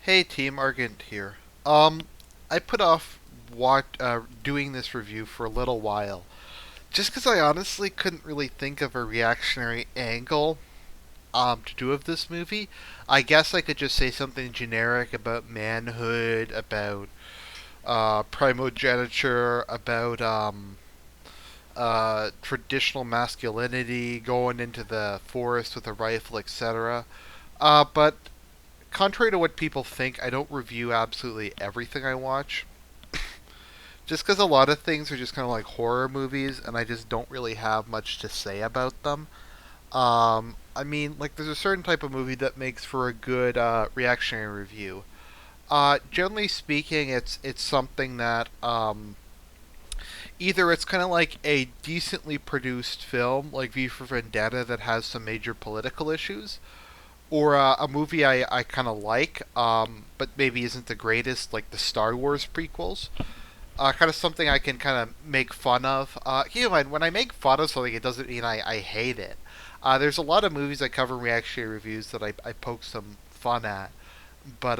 Hey team, Argent here. I put off doing this review for a little while, just because I honestly couldn't really think of a reactionary angle to do of this movie. I guess I could just say something generic about manhood, about primogeniture, about traditional masculinity, going into the forest with a rifle, etc. But contrary to what people think, I don't review absolutely everything I watch. Just because a lot of things are just kind of like horror movies, and I just don't really have much to say about them. I mean, like, there's a certain type of movie that makes for a good reactionary review. Generally speaking, it's something that either it's kind of like a decently produced film, like V for Vendetta, that has some major political issues, or a movie I kind of like, but maybe isn't the greatest, like the Star Wars prequels. Kind of something I can kind of make fun of. Keep in mind, when I make fun of something, it doesn't mean I hate it. There's a lot of movies I cover in reactionary reviews that I poke some fun at, but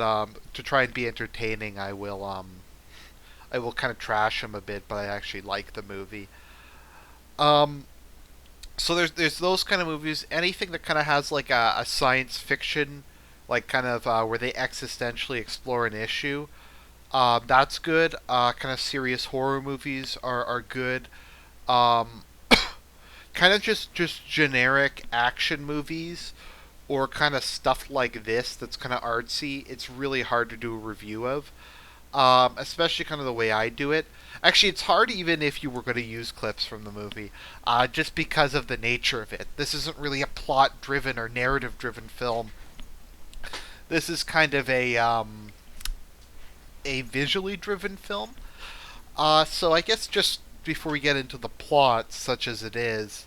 to try and be entertaining, I will kind of trash them a bit, but I actually like the movie. Um, so there's those kind of movies. Anything that kind of has like a science fiction, like kind of where they existentially explore an issue. That's good. Kind of serious horror movies are good. Um, Kind of just generic action movies or kind of stuff like this that's kind of artsy. It's really hard to do a review of, especially kind of the way I do it. Actually, it's hard even if you were going to use clips from the movie, just because of the nature of it. This isn't really a plot-driven or narrative-driven film. This is kind of a visually driven film. So I guess just before we get into the plot, such as it is,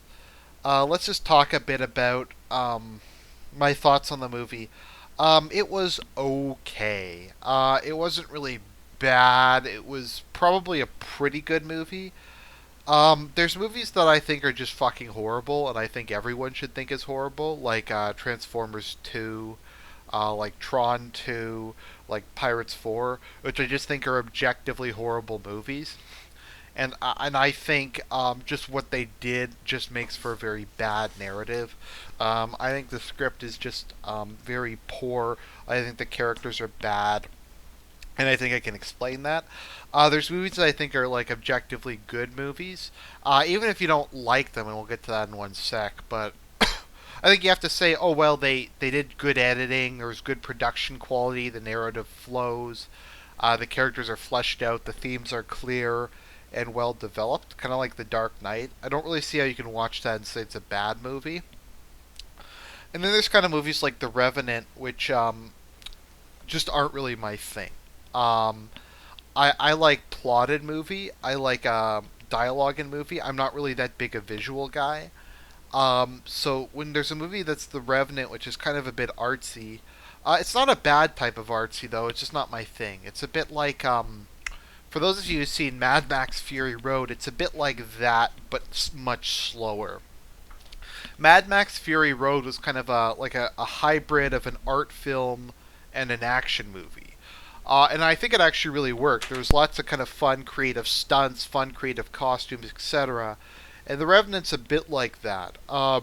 let's just talk a bit about my thoughts on the movie. It was okay. It wasn't really bad. It was probably a pretty good movie. There's movies that I think are just fucking horrible, and I think everyone should think is horrible, like Transformers 2, like Tron 2, like Pirates 4, which I just think are objectively horrible movies. And I think just what they did just makes for a very bad narrative. I think the script is just very poor. I think the characters are bad, and I think I can explain that. There's movies that I think are like objectively good movies, even if you don't like them, and we'll get to that in one sec. But I think you have to say, oh well, they did good editing. There was good production quality. The narrative flows. The characters are fleshed out. The themes are clear and well developed, kind of like The Dark Knight. I don't really see how you can watch that and say it's a bad movie. And then there's kind of movies like The Revenant, which just aren't really my thing. Um, I like plotted movie. I like dialogue in movie. I'm not really that big a visual guy. So when there's a movie that's The Revenant, which is kind of a bit artsy, it's not a bad type of artsy though. It's just not my thing. It's a bit like for those of you who've seen Mad Max Fury Road, it's a bit like that, but much slower. Mad Max Fury Road was kind of a hybrid of an art film and an action movie. And I think it actually really worked. There was lots of kind of fun, creative stunts, fun, creative costumes, etc. And The Revenant's a bit like that. I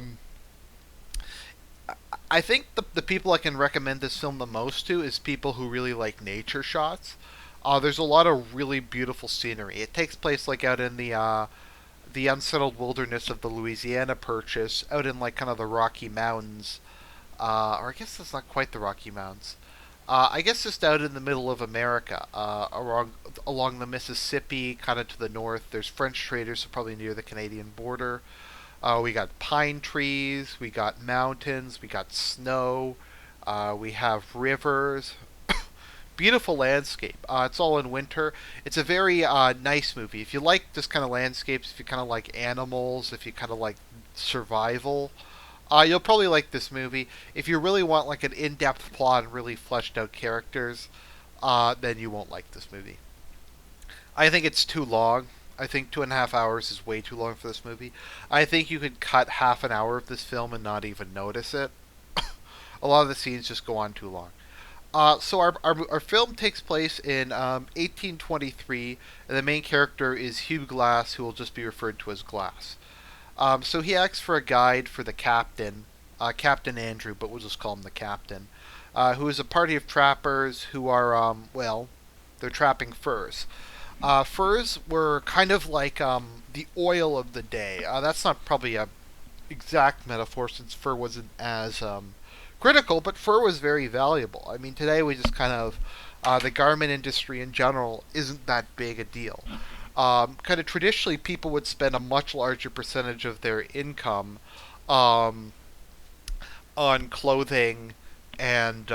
think the people I can recommend this film the most to is people who really like nature shots. There's a lot of really beautiful scenery. It takes place like out in the unsettled wilderness of the Louisiana Purchase, out in like kind of the Rocky Mountains, or I guess that's not quite the Rocky Mountains. I guess just out in the middle of America, along the Mississippi, kind of to the north. There's French traders, so probably near the Canadian border. We got pine trees, we got mountains, we got snow, we have rivers, beautiful landscape. It's all in winter. It's a very nice movie. If you like this kind of landscapes, if you kind of like animals, if you kind of like survival, you'll probably like this movie. If you really want like an in-depth plot and really fleshed out characters, then you won't like this movie. I think it's too long. I think 2.5 hours is way too long for this movie. I think you could cut half an hour of this film and not even notice it. A lot of the scenes just go on too long. So our film takes place in 1823, and the main character is Hugh Glass, who will just be referred to as Glass. So he acts for a guide for the captain, Captain Andrew, but we'll just call him the captain, who is a party of trappers who are, well, they're trapping furs. Furs were kind of like the oil of the day. That's not probably a exact metaphor since fur wasn't as critical, but fur was very valuable. I mean, today we just kind of the garment industry in general isn't that big a deal. Kind of traditionally, people would spend a much larger percentage of their income um, on clothing and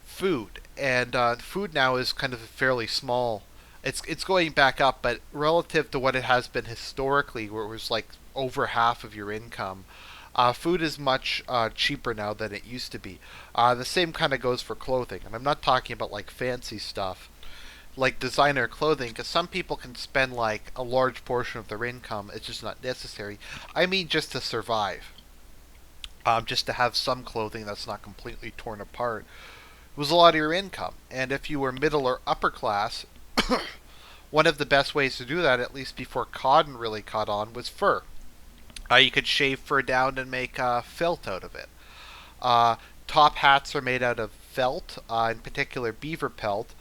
food, and food now is kind of fairly small. It's going back up, but relative to what it has been historically, where it was like over half of your income, food is much cheaper now than it used to be. The same kind of goes for clothing, and I'm not talking about like fancy stuff like designer clothing, because some people can spend like a large portion of their income. It's just not necessary. I mean, just to survive, just to have some clothing that's not completely torn apart was a lot of your income. And if you were middle or upper class, one of the best ways to do that, at least before cotton really caught on, was fur. You could shave fur down and make felt out of it. Uh, Top hats are made out of felt, in particular beaver pelt.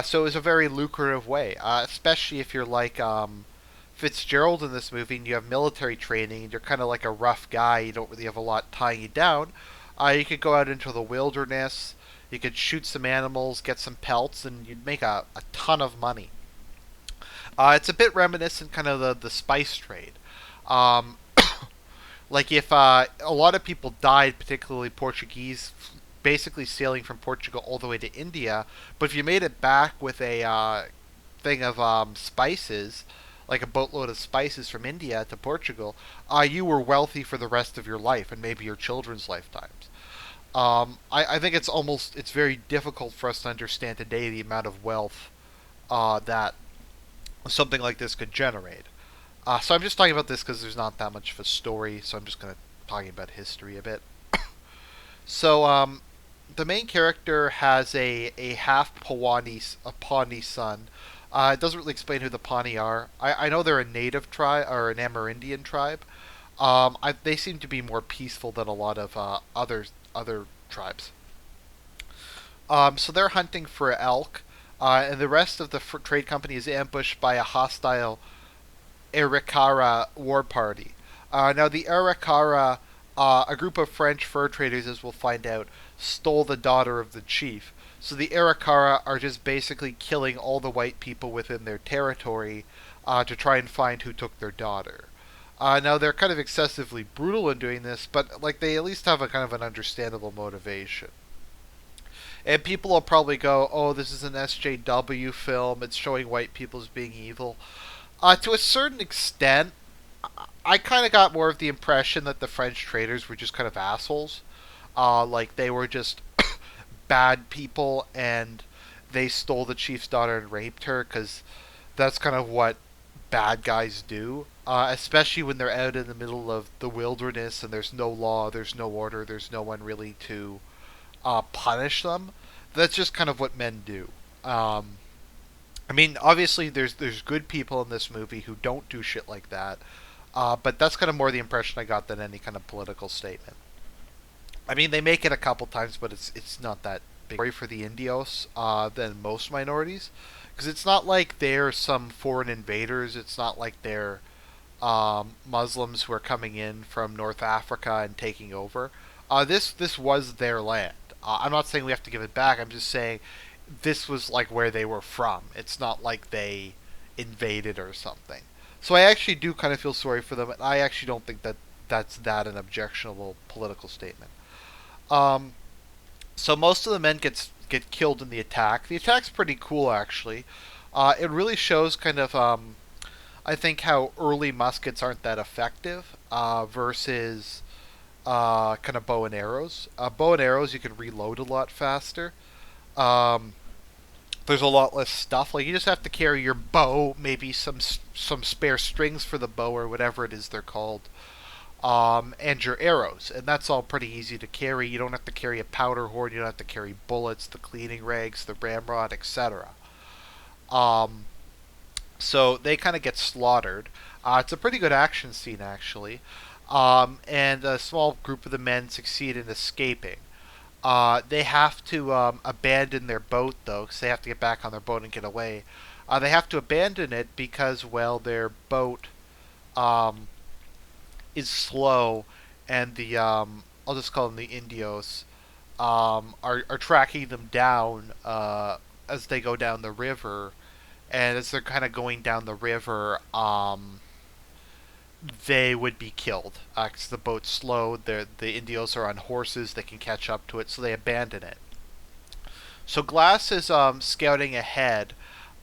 So it was a very lucrative way, especially if you're like Fitzgerald in this movie and you have military training and you're kind of like a rough guy. You don't really have a lot tying you down. You could go out into the wilderness. You could shoot some animals, get some pelts, and you'd make a ton of money. It's a bit reminiscent, kind of the spice trade. Um, like if a lot of people died, particularly Portuguese, basically sailing from Portugal all the way to India. But if you made it back with a thing of spices, like a boatload of spices from India to Portugal, you were wealthy for the rest of your life and maybe your children's lifetimes. I think it's very difficult for us to understand today the amount of wealth that something like this could generate. So I'm just talking about this because there's not that much of a story, so I'm just going to talking about history a bit. So the main character has a half Pawnee son. It doesn't really explain who the Pawnee are. I know they're a native tribe or an Amerindian tribe. They seem to be more peaceful than a lot of other tribes. So they're hunting for elk, and the rest of the trade company is ambushed by a hostile Air Acara war party. Now, the Air Acara, a group of French fur traders, as we'll find out, stole the daughter of the chief. So the Air Acara are just basically killing all the white people within their territory to try and find who took their daughter. Now they're kind of excessively brutal in doing this, but like they at least have a kind of an understandable motivation. And people will probably go, "Oh, this is an SJW film. It's showing white people as being evil." To a certain extent, I kind of got more of the impression that the French traders were just kind of assholes. Like they were just bad people, and they stole the chief's daughter and raped her because that's kind of what bad guys do. Especially when they're out in the middle of the wilderness and there's no law, there's no order, there's no one really to punish them. That's just kind of what men do. I mean, obviously, there's good people in this movie who don't do shit like that, but that's kind of more the impression I got than any kind of political statement. I mean, they make it a couple times, but it's not that big story for the Indios than most minorities, because it's not like they're some foreign invaders. It's not like they're Muslims who are coming in from North Africa and taking over. This was their land. I'm not saying we have to give it back. I'm just saying this was like where they were from. It's not like they invaded or something. So I actually do kind of feel sorry for them, and I actually don't think that that's that an objectionable political statement. Um, so most of the men get killed in the attack. The attack's pretty cool actually. It really shows kind of I think how early muskets aren't that effective versus kind of bow and arrows. Bow and arrows you can reload a lot faster. Um, there's a lot less stuff. Like you just have to carry your bow, maybe some spare strings for the bow or whatever it is they're called. and your arrows, and that's all pretty easy to carry. You don't have to carry a powder horn, you don't have to carry bullets, the cleaning rags, the ramrod, etc. Um, so they kind of get slaughtered. It's a pretty good action scene, actually. And a small group of the men succeed in escaping. They have to abandon their boat, though, because they have to get back on their boat and get away. They have to abandon it because, well, their boat um, is slow, and the I'll just call them the Indios are tracking them down as they go down the river, and as they're kind of going down the river, they would be killed because the boat's slow. The Indios are on horses; they can catch up to it, so they abandon it. So Glass is scouting ahead,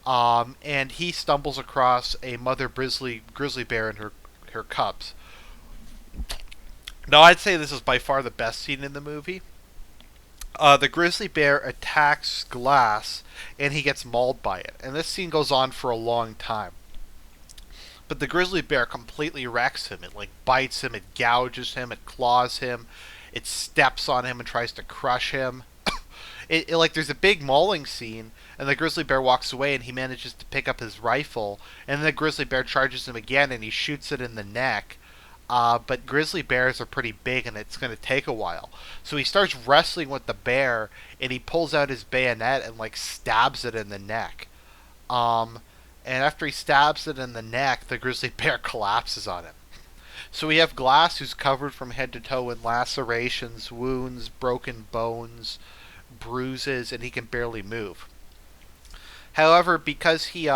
and he stumbles across a mother grizzly bear and her cubs. Now, I'd say this is by far the best scene in the movie. The grizzly bear attacks Glass, and he gets mauled by it. And this scene goes on for a long time. But the grizzly bear completely wrecks him. It like bites him, it gouges him, it claws him, it steps on him and tries to crush him. Like there's a big mauling scene, and the grizzly bear walks away, and he manages to pick up his rifle, and then the grizzly bear charges him again, and he shoots it in the neck. But grizzly bears are pretty big, and it's going to take a while. So he starts wrestling with the bear, and he pulls out his bayonet and like stabs it in the neck. Um, and after he stabs it in the neck, the grizzly bear collapses on him. So we have Glass, who's covered from head to toe in lacerations, wounds, broken bones, bruises, and he can barely move. However, because he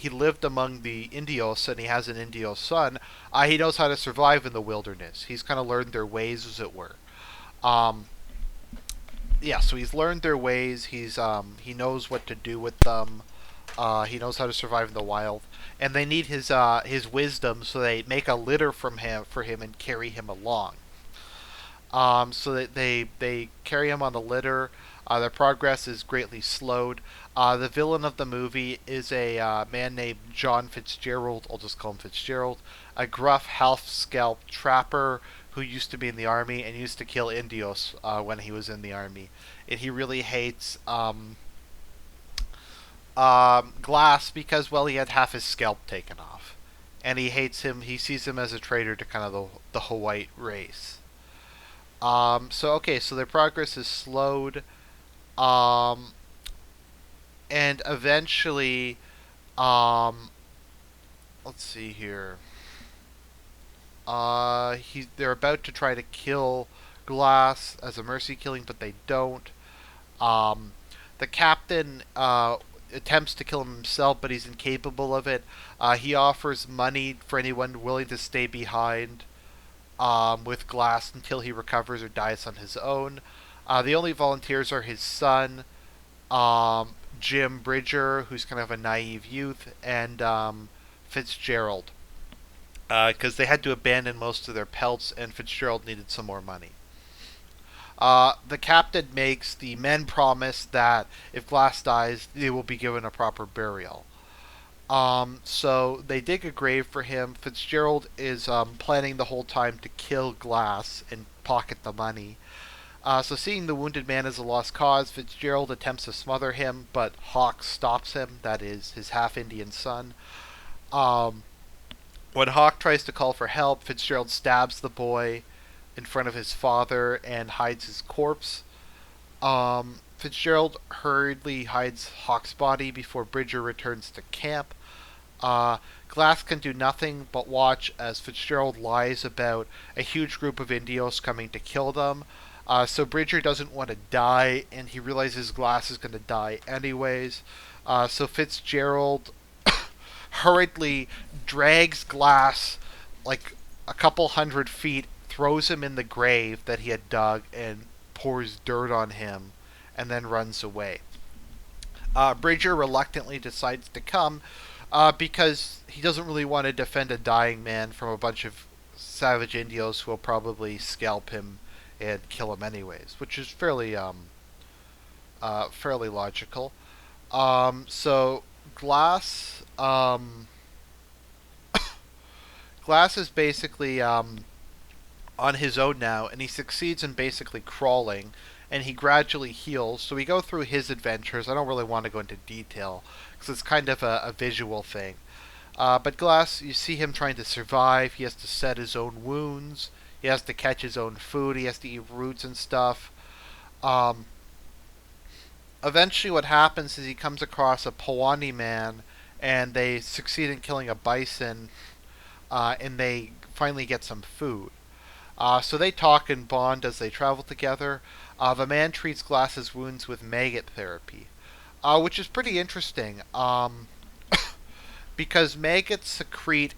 lived among the Indios and he has an Indio son, he knows how to survive in the wilderness. He's kind of learned their ways, as it were. Um, yeah, so he's learned their ways. He knows what to do with them. He knows how to survive in the wild, and they need his wisdom, so they make a litter for him and carry him along. So that they carry him on the litter. Their progress is greatly slowed. The villain of the movie is a man named John Fitzgerald. I'll just call him Fitzgerald. A gruff, half-scalped trapper who used to be in the army and used to kill Indios when he was in the army. And he really hates Glass because, well, he had half his scalp taken off. And he hates him. He sees him as a traitor to kind of the Hawaiian race. So their progress is slowed. Um, and eventually, um, let's see here. They're about to try to kill Glass as a mercy killing, but they don't. Um, the captain attempts to kill him himself, but he's incapable of it. He offers money for anyone willing to stay behind with Glass until he recovers or dies on his own. The only volunteers are his son, Jim Bridger, who's kind of a naive youth, and Fitzgerald, because they had to abandon most of their pelts, and Fitzgerald needed some more money. The captain makes the men promise that if Glass dies, they will be given a proper burial. So they dig a grave for him. Fitzgerald is planning the whole time to kill Glass and pocket the money. So seeing the wounded man as a lost cause, Fitzgerald attempts to smother him, but Hawk stops him. That is his half-Indian son. Um, when Hawk tries to call for help, Fitzgerald stabs the boy in front of his father and hides his corpse. Fitzgerald hurriedly hides Hawk's body before Bridger returns to camp. Glass can do nothing but watch as Fitzgerald lies about a huge group of Indios coming to kill them. So Bridger doesn't want to die, and he realizes Glass is going to die anyways. So Fitzgerald hurriedly drags Glass like a couple 100 feet, throws him in the grave that he had dug, and pours dirt on him, and then runs away. Bridger reluctantly decides to come because he doesn't really want to defend a dying man from a bunch of savage Indios who will probably scalp him and kill him anyways, which is fairly logical. So Glass is basically on his own now, and he succeeds in basically crawling, and he gradually heals. So we go through his adventures. I don't really want to go into detail because it's kind of a visual thing. But Glass, you see him trying to survive. He has to set his own wounds. He has to catch his own food. He has to eat roots and stuff. Um, Eventually, what happens is he comes across a Pawnee man, and they succeed in killing a bison, and they finally get some food. So they talk and bond as they travel together. The man treats Glass's wounds with maggot therapy, which is pretty interesting because maggots secrete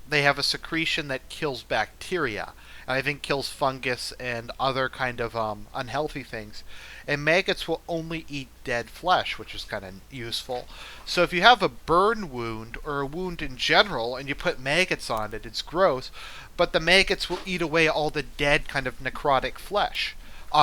they have a secretion that kills bacteria, and I think kills fungus and other kind of unhealthy things. And maggots will only eat dead flesh, which is kind of useful. So if you have a burn wound or a wound in general and you put maggots on it, it's gross, but the maggots will eat away all the dead kind of necrotic flesh.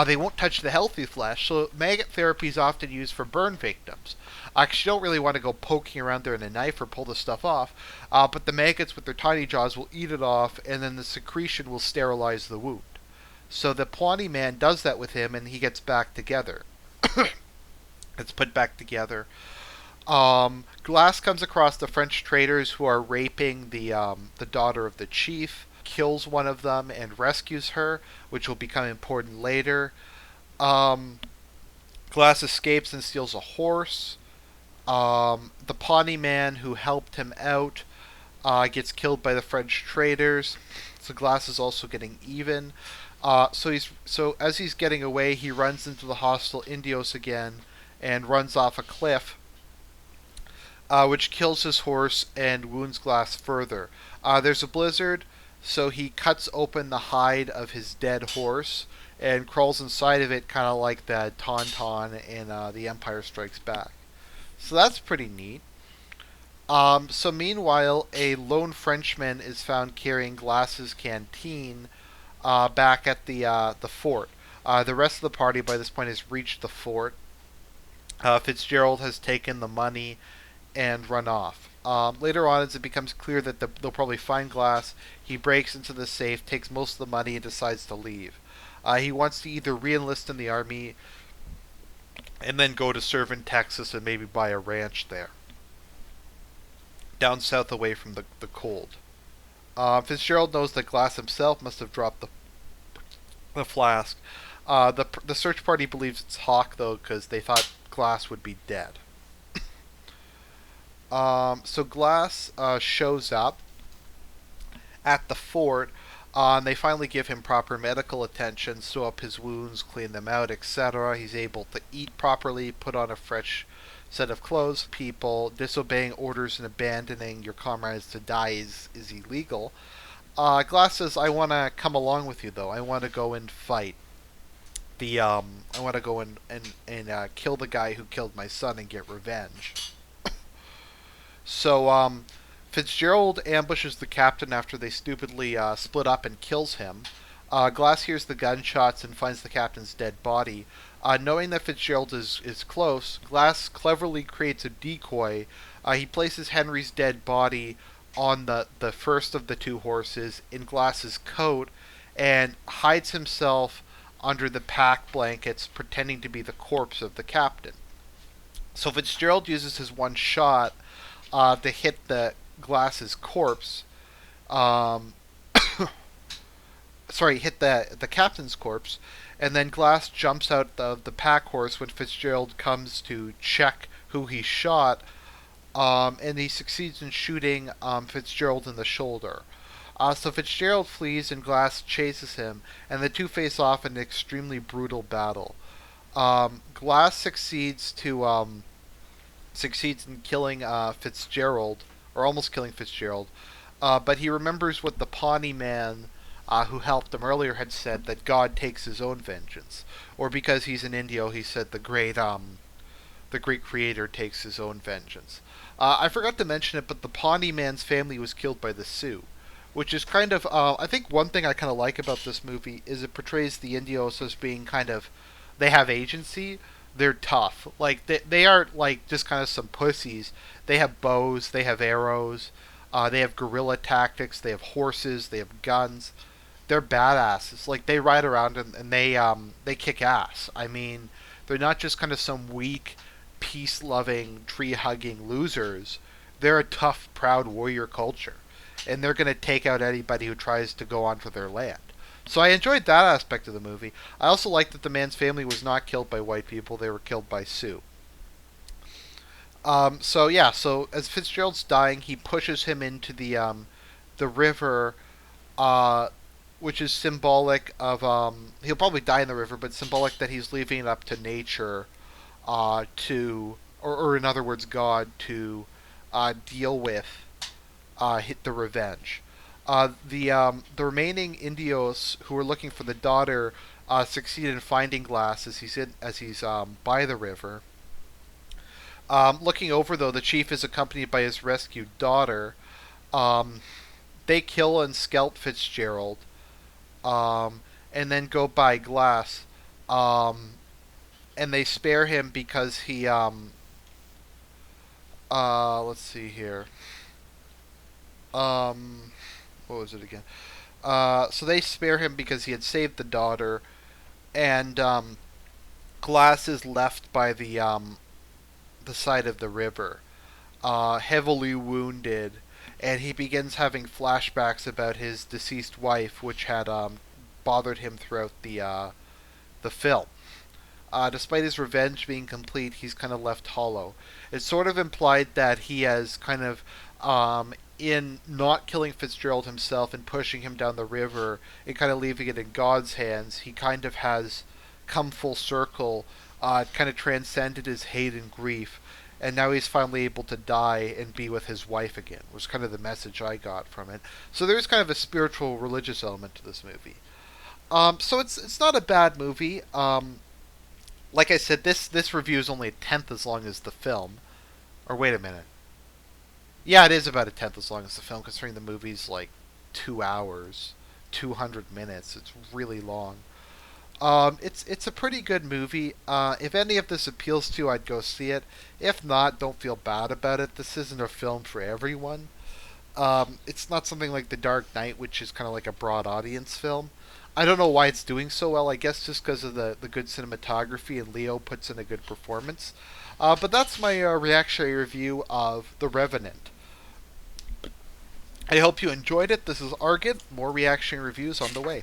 They won't touch the healthy flesh, so maggot therapy is often used for burn victims. Because you don't really want to go poking around there in a knife or pull the stuff off, but the maggots with their tiny jaws will eat it off, and then the secretion will sterilize the wound. So the Pawnee man does that with him, and he gets back together. It's put back together. Glass comes across the French traders who are raping the daughter of the chief, kills one of them, and rescues her, which will become important later. Glass escapes and steals a horse. The Pawnee man who helped him out gets killed by the French traders. So Glass is also getting even. So as he's getting away, he runs into the hostile Indios again and runs off a cliff, which kills his horse and wounds Glass further. There's a blizzard, so he cuts open the hide of his dead horse and crawls inside of it, kind of like the Tauntaun in The Empire Strikes Back. So that's pretty neat. So meanwhile, a lone Frenchman is found carrying Glass's canteen back at the fort. The rest of the party by this point has reached the fort. Fitzgerald has taken the money and run off. Later on, as it becomes clear that they'll probably find Glass, he breaks into the safe, takes most of the money, and decides to leave. He wants to either re-enlist in the army and then go to serve in Texas and maybe buy a ranch there, down south away from the cold. Fitzgerald knows that Glass himself must have dropped the flask. The search party believes it's Hawk, though, because they thought Glass would be dead. So Glass shows up at the fort. And they finally give him proper medical attention, sew up his wounds, clean them out, etc. He's able to eat properly, put on a fresh set of clothes. People disobeying orders and abandoning your comrades to die is illegal. Glass says, "I want to come along with you, though. I want to go and fight. I want to go and kill the guy who killed my son and get revenge." So Fitzgerald ambushes the captain after they stupidly split up and kills him. Glass hears the gunshots and finds the captain's dead body. Knowing that Fitzgerald is close, Glass cleverly creates a decoy. He places Henry's dead body on the first of the two horses in Glass's coat and hides himself under the pack blankets, pretending to be the corpse of the captain. So Fitzgerald uses his one shot to hit the Glass's corpse. Hit the captain's corpse, and then Glass jumps out of the pack horse when Fitzgerald comes to check who he shot, and he succeeds in shooting Fitzgerald in the shoulder. So Fitzgerald flees and Glass chases him, and the two face off in an extremely brutal battle. Glass succeeds in killing Fitzgerald, or almost killing Fitzgerald, but he remembers what the Pawnee man who helped him earlier had said, that God takes his own vengeance, or because he's an Indio, he said the great creator takes his own vengeance. I forgot to mention it, but the Pawnee man's family was killed by the Sioux, which is kind of, I think one thing I kind of like about this movie is it portrays the Indios as being kind of, they have agency. They're tough. Like, they aren't, like, just kind of some pussies. They have bows, they have arrows. They have guerrilla tactics. They have horses. They have guns. They're badasses. Like they ride around and they kick ass. I mean, they're not just kind of some weak, peace-loving, tree-hugging losers. They're a tough, proud warrior culture, and they're going to take out anybody who tries to go onto their land. So I enjoyed that aspect of the movie. I also liked that the man's family was not killed by white people; they were killed by Sioux. So yeah, so as Fitzgerald's dying, he pushes him into the river, uh, which is symbolic of he'll probably die in the river, but symbolic that he's leaving it up to nature, to or in other words, God to deal with hit the revenge. The remaining Indios who were looking for the daughter succeed in finding Glass as he's by the river. Looking over, though, the chief is accompanied by his rescued daughter. Um, they kill and scalp Fitzgerald, and then go by Glass. Um, and they spare him because he. Let's see here. Um, what was it again? So they spare him because he had saved the daughter, and Glass is left by the side of the river, heavily wounded, and he begins having flashbacks about his deceased wife, which had bothered him throughout the film. Despite his revenge being complete, he's kind of left hollow. It's sort of implied that he has kind of, in not killing Fitzgerald himself and pushing him down the river and kind of leaving it in God's hands, he kind of has come full circle, kind of transcended his hate and grief, and now he's finally able to die and be with his wife again, was kind of the message I got from it. So there's kind of a spiritual, religious element to this movie. So it's not a bad movie. Like I said, this review is only a tenth as long as the film. Or wait a minute. Yeah, it is about a tenth as long as the film, considering the movie's like 2 hours, 200 minutes. It's really long. It's a pretty good movie. If any of this appeals to you, I'd go see it. If not, don't feel bad about it. This isn't a film for everyone. It's not something like The Dark Knight, which is kind of like a broad audience film. I don't know why it's doing so well. I guess just because of the good cinematography and Leo puts in a good performance. But that's my reactionary review of The Revenant. I hope you enjoyed it. This is Argent. More reactionary reviews on the way.